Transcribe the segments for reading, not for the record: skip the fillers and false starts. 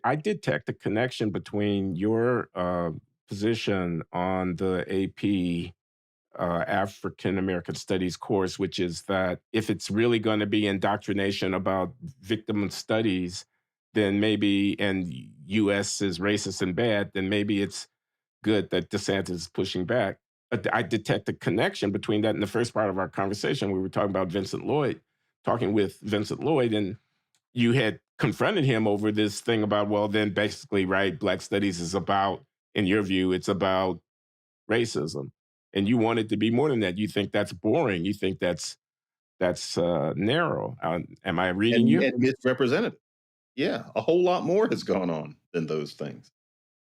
I detect a connection between your position on the AP African American Studies course, which is that if it's really going to be indoctrination about victim studies, then maybe, and US is racist and bad, then maybe it's good that DeSantis is pushing back. But I detect a connection between that and the first part of our conversation. We were talking about Vincent Lloyd, talking with Vincent Lloyd, and you had confronted him over this thing about, well, then basically, right, Black studies is about, in your view, it's about racism. And you want it to be more than that. You think that's boring. You think that's narrow. Am I reading and you? and misrepresented it. Yeah, a whole lot more has gone on than those things.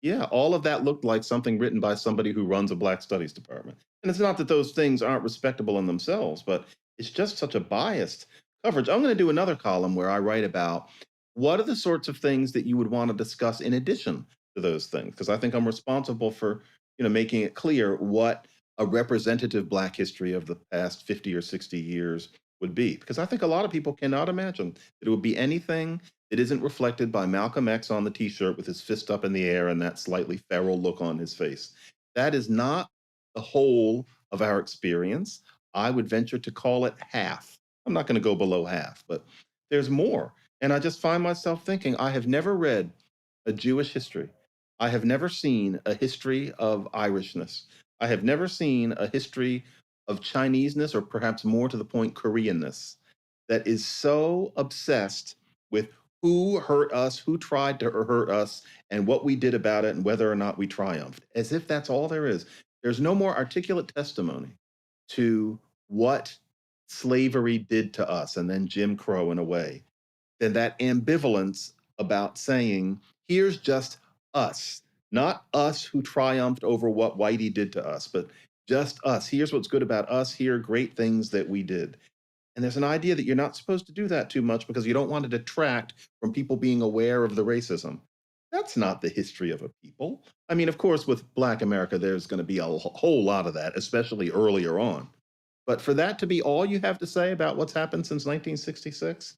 Yeah, all of that looked like something written by somebody who runs a Black Studies department. And it's not that those things aren't respectable in themselves, but it's just such a biased coverage. I'm going to do another column where I write about what are the sorts of things that you would want to discuss in addition to those things, because I think I'm responsible for, making it clear what a representative Black history of the past 50 or 60 years would be. Because I think a lot of people cannot imagine that it would be anything it isn't reflected by Malcolm X on the t shirt with his fist up in the air and that slightly feral look on his face. That is not the whole of our experience. I would venture to call it half. I'm not going to go below half, but there's more. And I just find myself thinking I have never read a Jewish history. I have never seen a history of Irishness. I have never seen a history of Chineseness, or perhaps more to the point, Koreanness, that is so obsessed with who hurt us, who tried to hurt us, and what we did about it, and whether or not we triumphed, as if that's all there is. There's no more articulate testimony to what slavery did to us, and then Jim Crow in a way, than that ambivalence about saying, here's just us, not us who triumphed over what Whitey did to us, but just us. Here's what's good about us. Here are great things that we did. And there's an idea that you're not supposed to do that too much because you don't want to detract from people being aware of the racism. That's not the history of a people. I mean, of course, with Black America, there's going to be a whole lot of that, especially earlier on. But for that to be all you have to say about what's happened since 1966,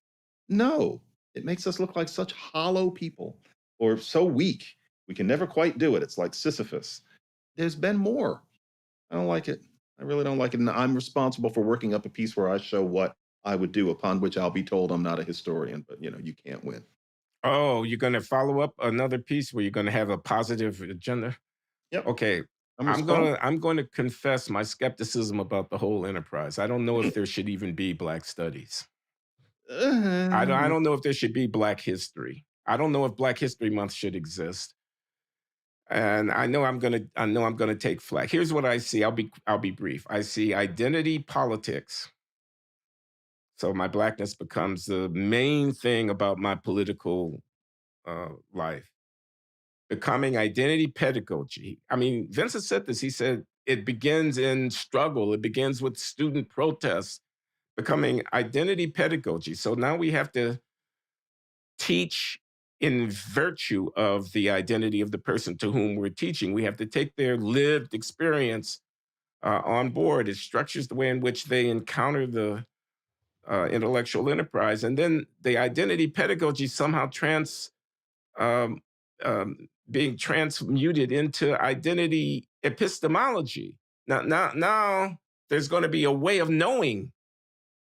no, it makes us look like such hollow people or so weak. We can never quite do it. It's like Sisyphus. There's been more. I don't like it. I really don't like it. And I'm responsible for working up a piece where I show what I would do, upon which I'll be told I'm not a historian, but you can't win. Oh, you're going to follow up another piece where you're going to have a positive agenda? Yep. Okay. I'm I'm going responsible. to I'm going to confess my skepticism about the whole enterprise. I don't know if there should even be Black studies. I don't know if there should be Black history. I don't know if Black History Month should exist. And I know I'm gonna take flack. Here's what I see. I'll be brief. I see identity politics. So my blackness becomes the main thing about my political life. Becoming identity pedagogy. I mean, Vincent said this. He said it begins in struggle. It begins with student protests. Becoming identity pedagogy. So now we have to teach in virtue of the identity of the person to whom we're teaching. We have to take their lived experience on board. It structures the way in which they encounter the intellectual enterprise. And then the identity pedagogy somehow um, being transmuted into identity epistemology. Now there's going to be a way of knowing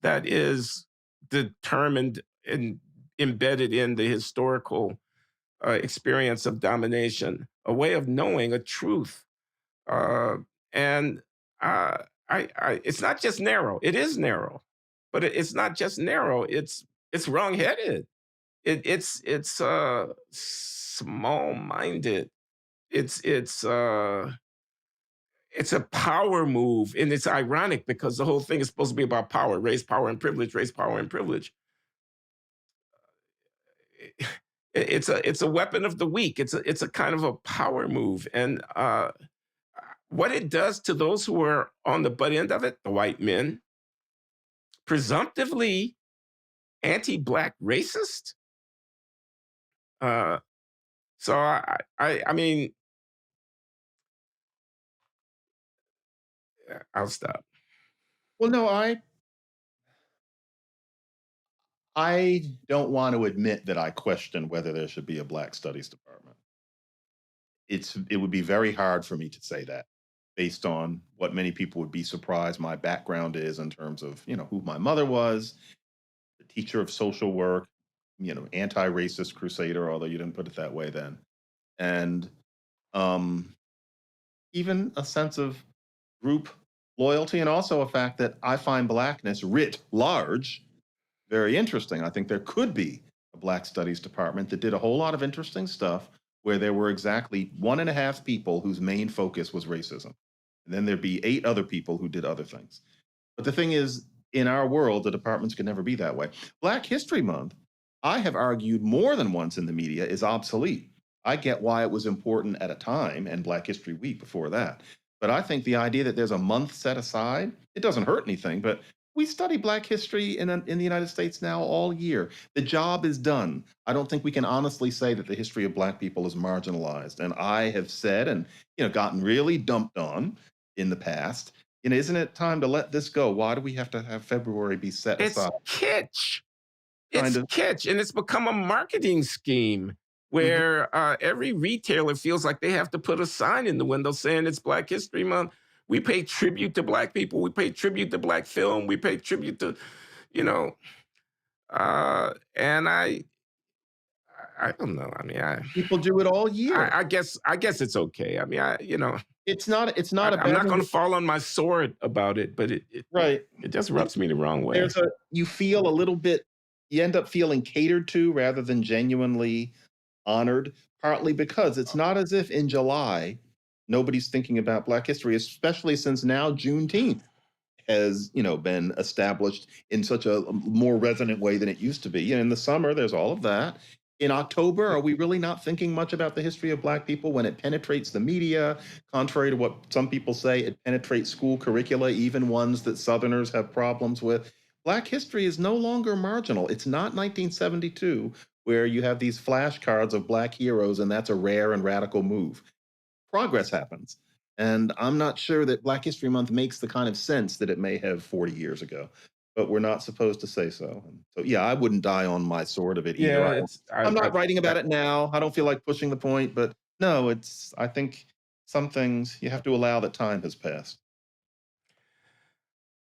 that is determined and embedded in the historical experience of domination, a way of knowing a truth. And it's not just narrow. It is narrow, but it's not just narrow. It's wrongheaded. It's small-minded. It's a power move, and it's ironic because the whole thing is supposed to be about power, race, power, and privilege, race, power, and privilege. It's a weapon of the weak. It's a kind of a power move, and what it does to those who are on the butt end of it, the white men, presumptively anti-black racist. Uh, so I mean, I'll stop. Well, no, I don't want to admit that I question whether there should be a Black Studies department. It would be very hard for me to say that based on what many people would be surprised my background is in terms of, who my mother was, the teacher of social work, anti-racist crusader, although you didn't put it that way then. And um, even a sense of group loyalty, and also a fact that I find blackness writ large very interesting. I think there could be a Black Studies department that did a whole lot of interesting stuff where there were exactly one and a half people whose main focus was racism. And then there'd be eight other people who did other things. But the thing is, in our world, the departments could never be that way. Black History Month, I have argued more than once in the media, is obsolete. I get why it was important at a time, and Black History Week before that. But I think the idea that there's a month set aside, it doesn't hurt anything, but we study Black history in the United States now all year. The job is done. I don't think we can honestly say that the history of Black people is marginalized. And I have said and gotten really dumped on in the past. Isn't it time to let this go? Why do we have to have February be set It's aside? kitsch. Kind It's of. kitsch, and it's become a marketing scheme Mhm. where every retailer feels like they have to put a sign in the window saying it's Black History Month. We pay tribute to Black people. We pay tribute to Black film. We pay tribute to, you know, and I don't know. I mean, People do it all year. I guess it's okay. I mean, It's not a I'm not better going to fall on my sword about it, but right. it just rubs me the wrong way. There's a you feel a little bit you end up feeling catered to rather than genuinely honored, partly because it's not as if in July nobody's thinking about Black history, especially since now Juneteenth has been established in such a more resonant way than it used to be. And in the summer, there's all of that. In October, are we really not thinking much about the history of Black people when it penetrates the media? Contrary to what some people say, it penetrates school curricula, even ones that Southerners have problems with. Black history is no longer marginal. It's not 1972, where you have these flashcards of Black heroes, and that's a rare and radical move. Progress happens. And I'm not sure that Black History Month makes the kind of sense that it may have 40 years ago, but we're not supposed to say so. And so, yeah, I wouldn't die on my sword of it either. Yeah, it's I'm I not writing about that it now. I don't feel like pushing the point, but no, I think some things you have to allow that time has passed.